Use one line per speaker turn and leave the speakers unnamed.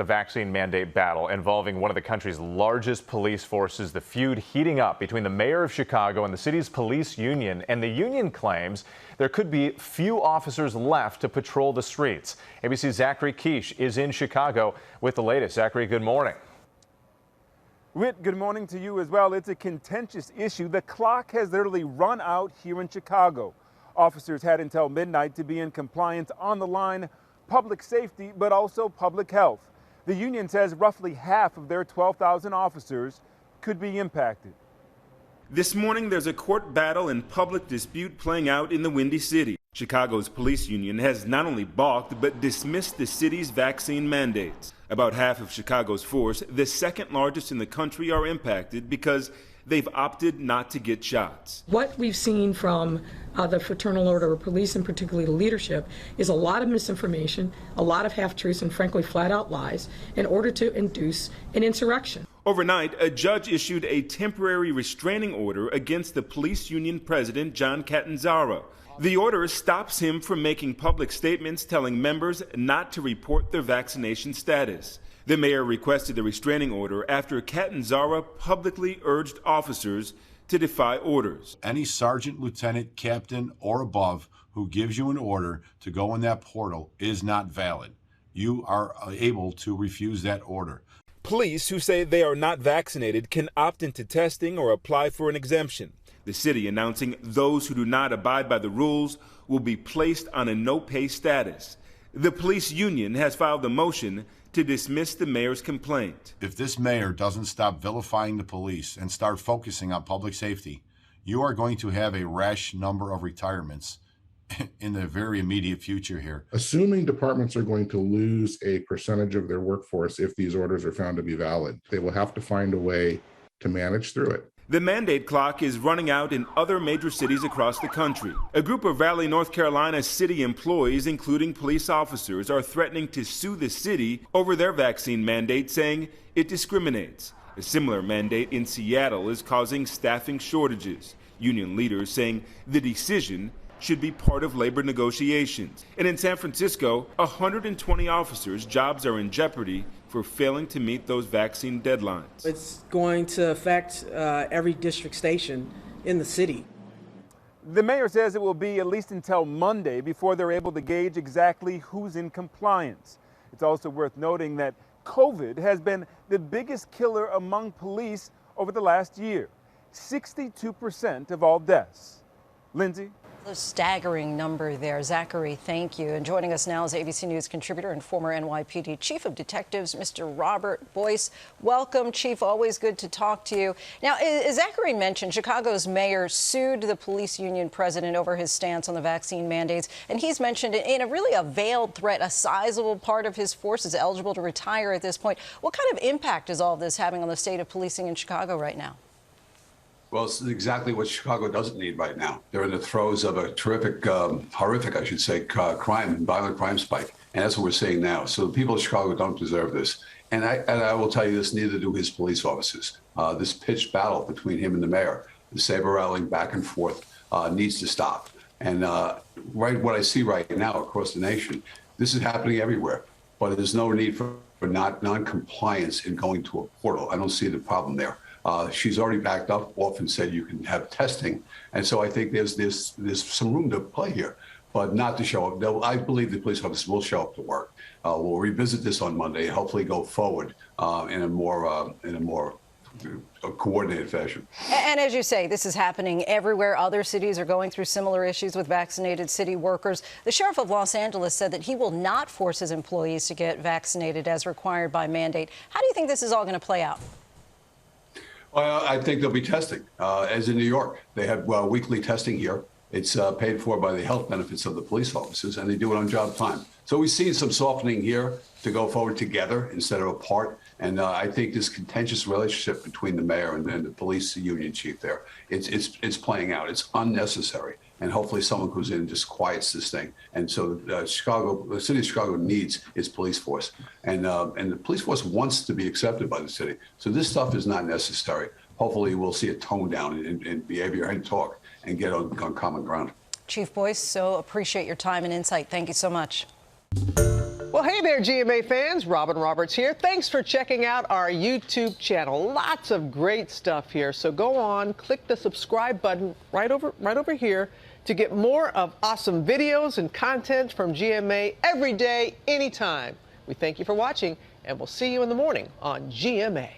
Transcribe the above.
The vaccine mandate battle involving one of the country's largest police forces, the feud heating up between the mayor of Chicago and the city's police union. And the union claims there could be few officers left to patrol the streets. ABC's Zachary Quiche is in Chicago with the latest. Zachary, good morning.
Whit, good morning to you as well. It's a contentious issue. The clock has literally run out here in Chicago. Officers had until midnight to be in compliance. On the line, public safety, but also public health. The union says roughly half of their 12,000 officers could be impacted.
This morning, there's a court battle and public dispute playing out in the Windy City. Chicago's police union has not only balked, but dismissed the city's vaccine mandates. About half of Chicago's force, the second largest in the country, are impacted because they've opted not to get shots.
What we've seen from the Fraternal Order of Police, and particularly the leadership, is a lot of misinformation, a lot of half-truths, and frankly flat-out lies in order to induce an insurrection.
Overnight, a judge issued a temporary restraining order against the police union president, John Catanzara. The order stops him from making public statements telling members not to report their vaccination status. The mayor requested the restraining order after Catanzara publicly urged officers to defy orders.
Any sergeant, lieutenant, captain, or above who gives you an order to go in that portal is not valid. You are able to refuse that order.
Police who say they are not vaccinated can opt into testing or apply for an exemption. The city announcing those who do not abide by the rules will be placed on a no-pay status. The police union has filed a motion to dismiss the mayor's complaint.
If this mayor doesn't stop vilifying the police and start focusing on public safety, you are going to have a rash number of retirements in the very immediate future here.
Assuming departments are going to lose a percentage of their workforce if these orders are found to be valid, they will have to find a way to manage through it.
The mandate clock is running out in other major cities across the country. A group of Raleigh, North Carolina city employees, including police officers, are threatening to sue the city over their vaccine mandate, saying it discriminates. A similar mandate in Seattle is causing staffing shortages. Union leaders saying the decision should be part of labor negotiations. And in San Francisco, 120 officers' jobs are in jeopardy for failing to meet those vaccine deadlines.
It's going to affect every district station in the city.
The mayor says it will be at least until Monday before they're able to gauge exactly who's in compliance. It's also worth noting that COVID has been the biggest killer among police over the last year. 62% of all deaths. Lindsay?
A staggering number there. Zachary, thank you. And joining us now is ABC News contributor and former NYPD Chief of Detectives, Mr. Robert Boyce. Welcome, Chief. Always good to talk to you. Now, as Zachary mentioned, Chicago's mayor sued the police union president over his stance on the vaccine mandates. And he's mentioned in a really veiled threat, a sizable part of his force is eligible to retire at this point. What kind of impact is all of this having on the state of policing in Chicago right now?
Well, it's exactly what Chicago doesn't need right now. They're in the throes of a terrific, horrific, I should say, violent crime spike. And that's what we're seeing now. So the people of Chicago don't deserve this. And I will tell you this, neither do his police officers. This pitched battle between him and the mayor, the saber rattling back and forth, needs to stop. And what I see right now across the nation, this is happening everywhere. But there's no need for non-compliance in going to a portal. I don't see the problem there. She's already backed up off and said you can have testing. And so I think there's some room to play here, but not to show up. I believe the police officers will show up to work. We'll revisit this on Monday, hopefully go forward in a more coordinated fashion.
And as you say, this is happening everywhere. Other cities are going through similar issues with vaccinated city workers. The sheriff of Los Angeles said that he will not force his employees to get vaccinated as required by mandate. How do you think this is all going to play out?
Well, I think there'll be testing, as in New York. They have weekly testing here. It's paid for by the health benefits of the police officers, and they do it on job time. So we've seen some softening here to go forward together instead of apart. And I think this contentious relationship between the mayor and the police union chief there, it's playing out. It's unnecessary. And hopefully someone goes in and just quiets this thing. And so the city of Chicago needs its police force. And the police force wants to be accepted by the city. So this stuff is not necessary. Hopefully we'll see a tone down in behavior and talk and get on common ground.
Chief Boyce, so appreciate your time and insight. Thank you so much.
Well, hey.
Hey there, GMA fans. Robin Roberts here. Thanks for checking out our YouTube channel. Lots of great stuff here. So go on, click the subscribe button right over here to get more of awesome videos and content from GMA every day, anytime. We thank you for watching, and we'll see you in the morning on GMA.